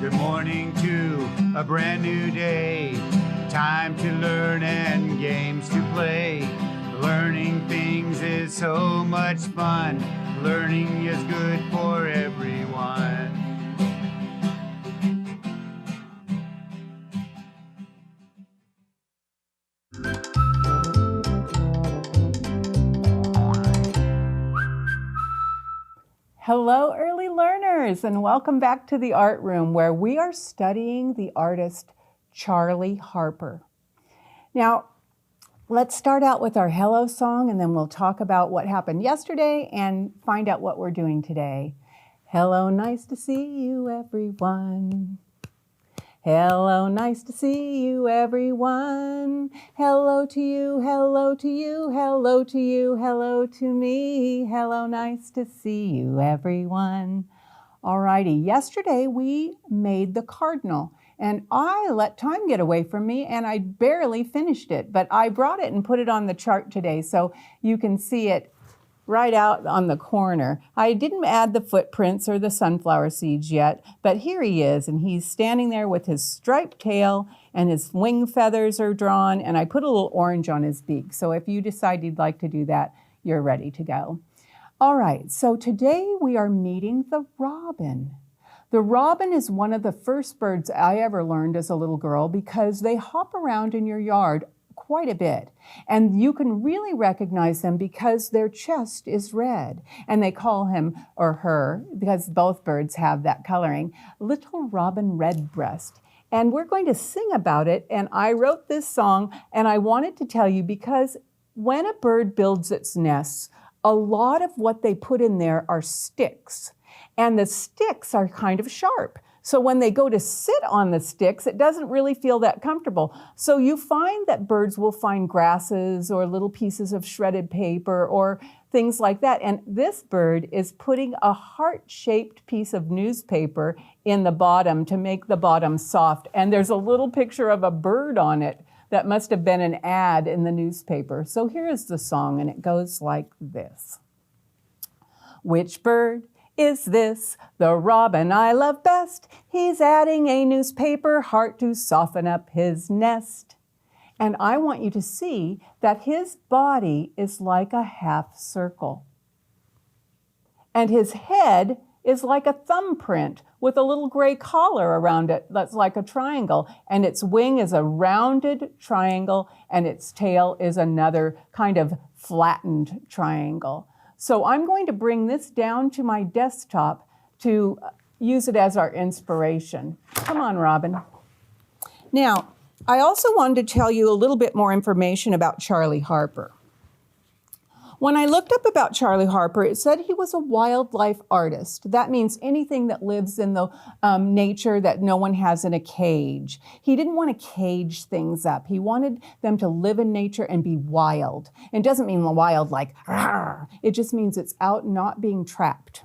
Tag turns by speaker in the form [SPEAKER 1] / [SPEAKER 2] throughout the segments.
[SPEAKER 1] Good morning to a brand new day. Time to learn and games to play. Learning things is so much fun. Learning is good for everyone.
[SPEAKER 2] Hello, early learners, and welcome back to the Art Room, where we are studying the artist Charlie Harper. Now, let's start out with our hello song, and then we'll talk about what happened yesterday and find out what we're doing today. Hello, nice to see you, everyone. Hello, nice to see you, everyone. Hello to you, hello to you, hello to you, hello to me. Hello, nice to see you, everyone. Alrighty, yesterday we made the cardinal, and I let time get away from me and I barely finished it, but I brought it and put it on the chart today so you can see it right out on the corner. I didn't add the footprints or the sunflower seeds yet, but here he is, and he's standing there with his striped tail and his wing feathers are drawn, and I put a little orange on his beak. So if you decide you'd like to do that, you're ready to go. All right, so today we are meeting the robin. The robin is one of the first birds I ever learned as a little girl because they hop around in your yard quite a bit. And you can really recognize them because their chest is red. And they call him or her, because both birds have that coloring, Little Robin Redbreast. And we're going to sing about it. And I wrote this song and I wanted to tell you because when a bird builds its nests, a lot of what they put in there are sticks. And the sticks are kind of sharp. So when they go to sit on the sticks, it doesn't really feel that comfortable. So you find that birds will find grasses or little pieces of shredded paper or things like that. And this bird is putting a heart-shaped piece of newspaper in the bottom to make the bottom soft. And there's a little picture of a bird on it that must have been an ad in the newspaper. So here is the song, and it goes like this. Which bird is this, the robin I love best? He's adding a newspaper heart to soften up his nest. And I want you to see that his body is like a half circle. And his head is like a thumbprint with a little gray collar around it that's like a triangle. And its wing is a rounded triangle, and its tail is another kind of flattened triangle. So I'm going to bring this down to my desktop to use it as our inspiration. Come on, Robin. Now, I also wanted to tell you a little bit more information about Charlie Harper. When I looked up about Charlie Harper, it said he was a wildlife artist. That means anything that lives in the nature that no one has in a cage. He didn't want to cage things up. He wanted them to live in nature and be wild. And it doesn't mean wild like, rawr. It just means it's out not being trapped.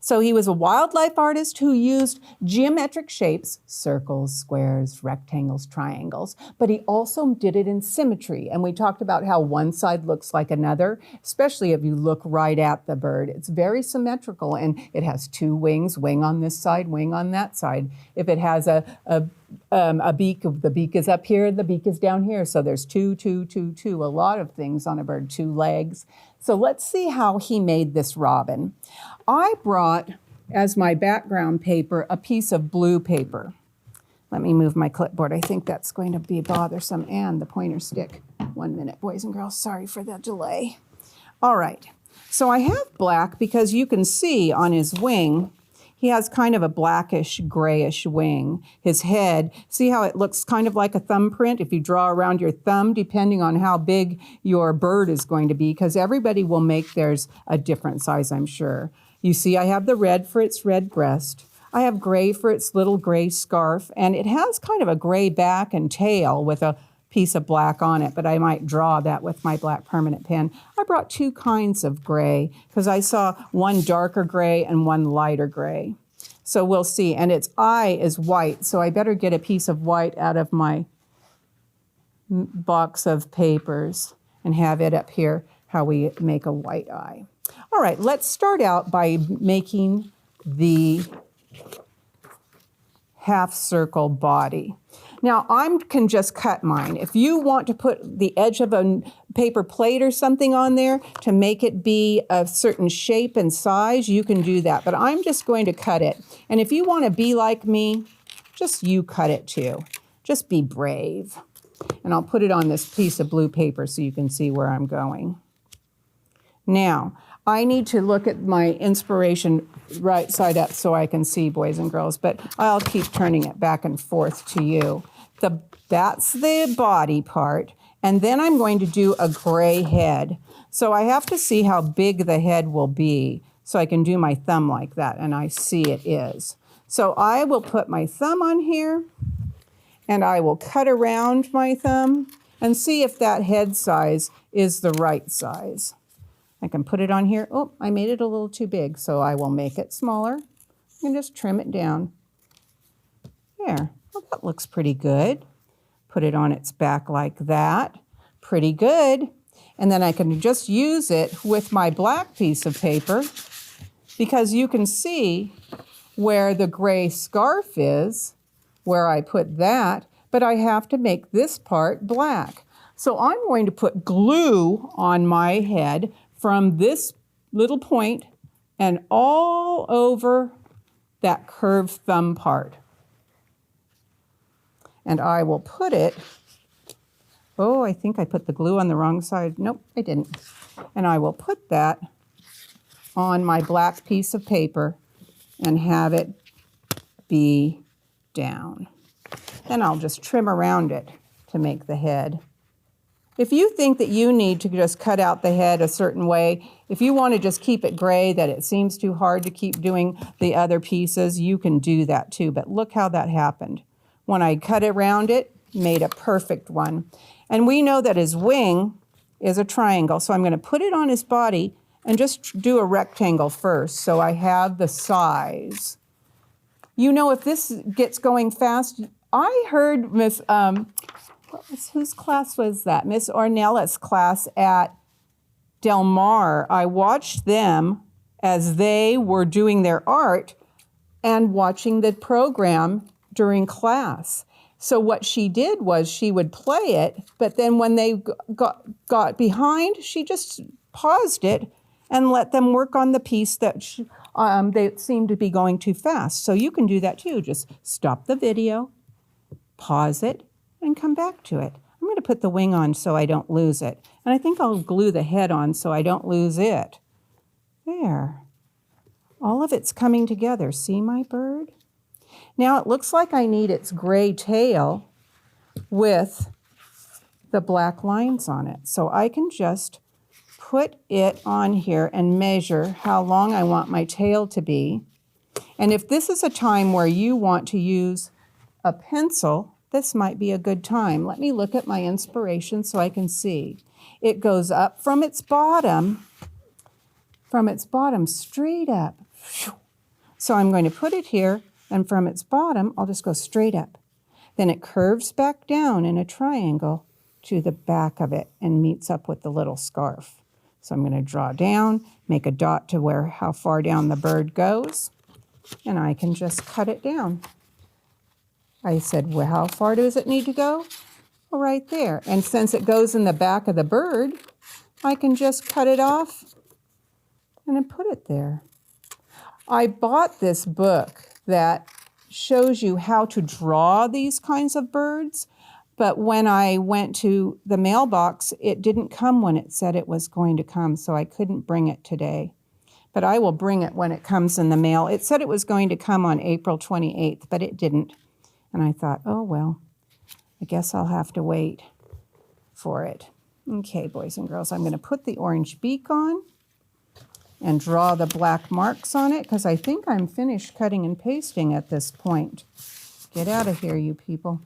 [SPEAKER 2] So he was a wildlife artist who used geometric shapes, circles, squares, rectangles, triangles, but he also did it in symmetry. And we talked about how one side looks like another, especially if you look right at the bird. It's very symmetrical, and it has two wings, wing on this side, wing on that side. If it has a beak, the beak is up here, the beak is down here. So there's two, a lot of things on a bird, two legs. So let's see how he made this robin. I brought, as my background paper, a piece of blue paper. Let me move my clipboard. I think that's going to be bothersome, and the pointer stick. 1 minute, boys and girls. Sorry for the delay. All right. So I have black because you can see on his wing, he has kind of a blackish, grayish wing. His head, see how it looks kind of like a thumbprint if you draw around your thumb, depending on how big your bird is going to be, because everybody will make theirs a different size, I'm sure. You see, I have the red for its red breast. I have gray for its little gray scarf, and it has kind of a gray back and tail with a piece of black on it, but I might draw that with my black permanent pen. I brought two kinds of gray because I saw one darker gray and one lighter gray. So we'll see. And its eye is white, so I better get a piece of white out of my box of papers and have it up here, how we make a white eye. All right, let's start out by making the half circle body. Now I can just cut mine. If you want to put the edge of a paper plate or something on there to make it be a certain shape and size, you can do that. But I'm just going to cut it. And if you want to be like me, just you cut it too. Just be brave. And I'll put it on this piece of blue paper so you can see where I'm going. Now, I need to look at my inspiration right side up so I can see, boys and girls, but I'll keep turning it back and forth to you. That's the body part, and then I'm going to do a gray head. So I have to see how big the head will be so I can do my thumb like that, and I see it is. So I will put my thumb on here, and I will cut around my thumb and see if that head size is the right size. I can put it on here. Oh, I made it a little too big, so I will make it smaller and just trim it down. There, well, that looks pretty good. Put it on its back like that. Pretty good. And then I can just use it with my black piece of paper because you can see where the gray scarf is, where I put that, but I have to make this part black. So I'm going to put glue on my head from this little point and all over that curved thumb part. And I will put it, oh, I think I put the glue on the wrong side. Nope, I didn't. And I will put that on my black piece of paper and have it be down. Then I'll just trim around it to make the head. If you think that you need to just cut out the head a certain way, if you want to just keep it gray, that it seems too hard to keep doing the other pieces, you can do that too. But look how that happened. When I cut around it, made a perfect one. And we know that his wing is a triangle, so I'm going to put it on his body and just do a rectangle first so I have the size. You know, if this gets going fast, I heard Miss... whose class was that? Miss Ornella's class at Del Mar. I watched them as they were doing their art and watching the program during class. So what she did was she would play it, but then when they got behind, she just paused it and let them work on the piece that they seemed to be going too fast. So you can do that too. Just stop the video, pause it, and come back to it. I'm going to put the wing on so I don't lose it. And I think I'll glue the head on so I don't lose it. There. All of it's coming together. See my bird? Now it looks like I need its gray tail with the black lines on it. So I can just put it on here and measure how long I want my tail to be. And if this is a time where you want to use a pencil, this might be a good time. Let me look at my inspiration so I can see. It goes up from its bottom straight up. So I'm going to put it here, and from its bottom, I'll just go straight up. Then it curves back down in a triangle to the back of it and meets up with the little scarf. So I'm going to draw down, make a dot to where how far down the bird goes, and I can just cut it down. I said, well, how far does it need to go? Well, right there. And since it goes in the back of the bird, I can just cut it off and then put it there. I bought this book that shows you how to draw these kinds of birds, but when I went to the mailbox, it didn't come when it said it was going to come, so I couldn't bring it today. But I will bring it when it comes in the mail. It said it was going to come on April 28th, but it didn't. And I thought, oh, well, I guess I'll have to wait for it. Okay, boys and girls, I'm going to put the orange beak on and draw the black marks on it because I think I'm finished cutting and pasting at this point. Get out of here, you people.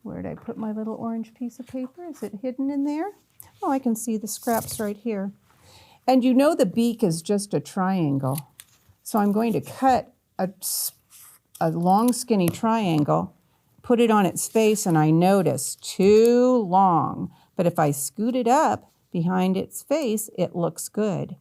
[SPEAKER 2] Where did I put my little orange piece of paper? Is it hidden in there? Oh, I can see the scraps right here. And you know the beak is just a triangle. So I'm going to cut a long skinny triangle, put it on its face, and I notice too long. But if I scoot it up behind its face, it looks good.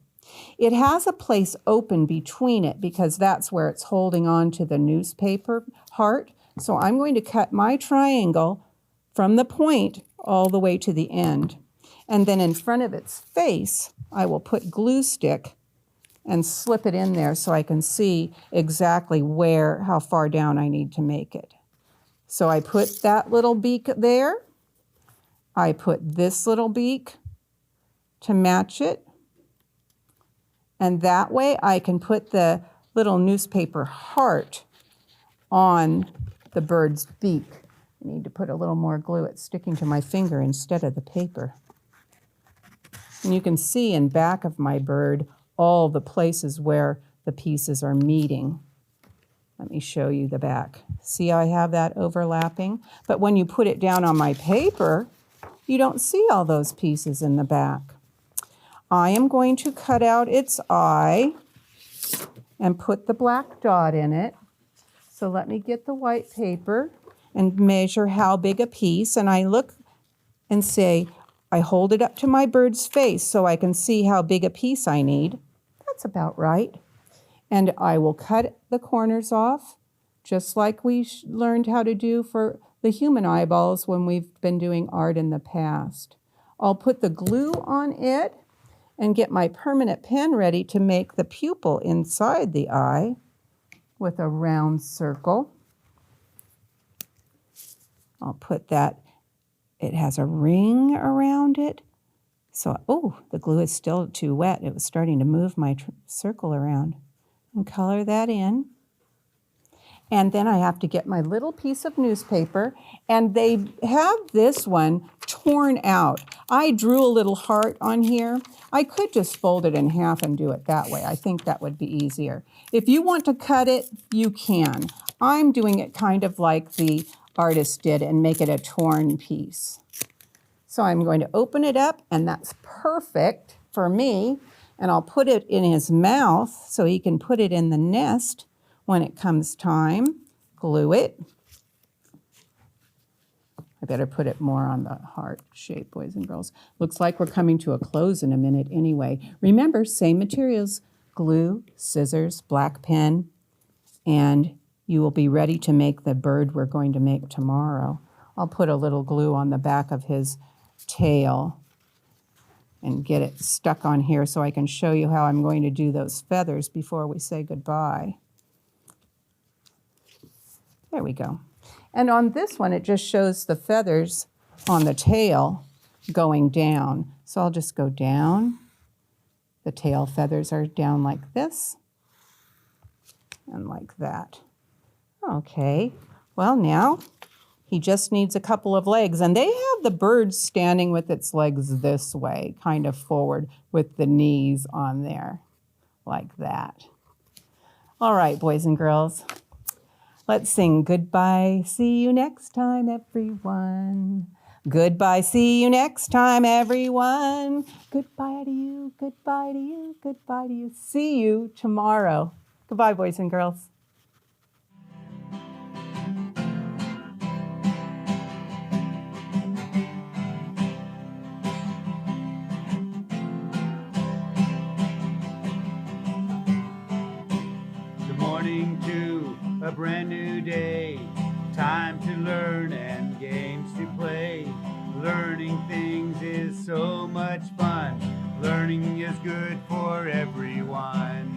[SPEAKER 2] It has a place open between it because that's where it's holding on to the newspaper heart. So I'm going to cut my triangle from the point all the way to the end. And then in front of its face, I will put glue stick and slip it in there so I can see exactly how far down I need to make it. So I put that little beak there. I put this little beak to match it. And that way I can put the little newspaper heart on the bird's beak. I need to put a little more glue. It's sticking to my finger instead of the paper. And you can see in back of my bird all the places where the pieces are meeting. Let me show you the back. See how I have that overlapping? But when you put it down on my paper, you don't see all those pieces in the back. I am going to cut out its eye and put the black dot in it. So let me get the white paper and measure how big a piece. And I look and say, I hold it up to my bird's face so I can see how big a piece I need. That's about right. And I will cut the corners off, just like we learned how to do for the human eyeballs when we've been doing art in the past. I'll put the glue on it and get my permanent pen ready to make the pupil inside the eye with a round circle. I'll put that. It has a ring around it. So, oh, the glue is still too wet. It was starting to move my circle around. And color that in. And then I have to get my little piece of newspaper, and they have this one torn out. I drew a little heart on here. I could just fold it in half and do it that way. I think that would be easier. If you want to cut it, you can. I'm doing it kind of like the artist did and make it a torn piece. So I'm going to open it up, and that's perfect for me. And I'll put it in his mouth so he can put it in the nest when it comes time. Glue it. I better put it more on the heart shape, boys and girls. Looks like we're coming to a close in a minute anyway. Remember, same materials, glue, scissors, black pen, and you will be ready to make the bird we're going to make tomorrow. I'll put a little glue on the back of his tail and get it stuck on here so I can show you how I'm going to do those feathers before we say goodbye. There we go. And on this one, it just shows the feathers on the tail going down. So I'll just go down. The tail feathers are down like this and like that. Okay, well now he just needs a couple of legs, and they have the bird standing with its legs this way, kind of forward with the knees on there, like that. All right, boys and girls, let's sing goodbye, see you next time, everyone. Goodbye, see you next time, everyone. Goodbye to you, goodbye to you, goodbye to you. See you tomorrow. Goodbye, boys and girls.
[SPEAKER 1] To a brand new day, time to learn and games to play. Learning things is so much fun. Learning is good for everyone.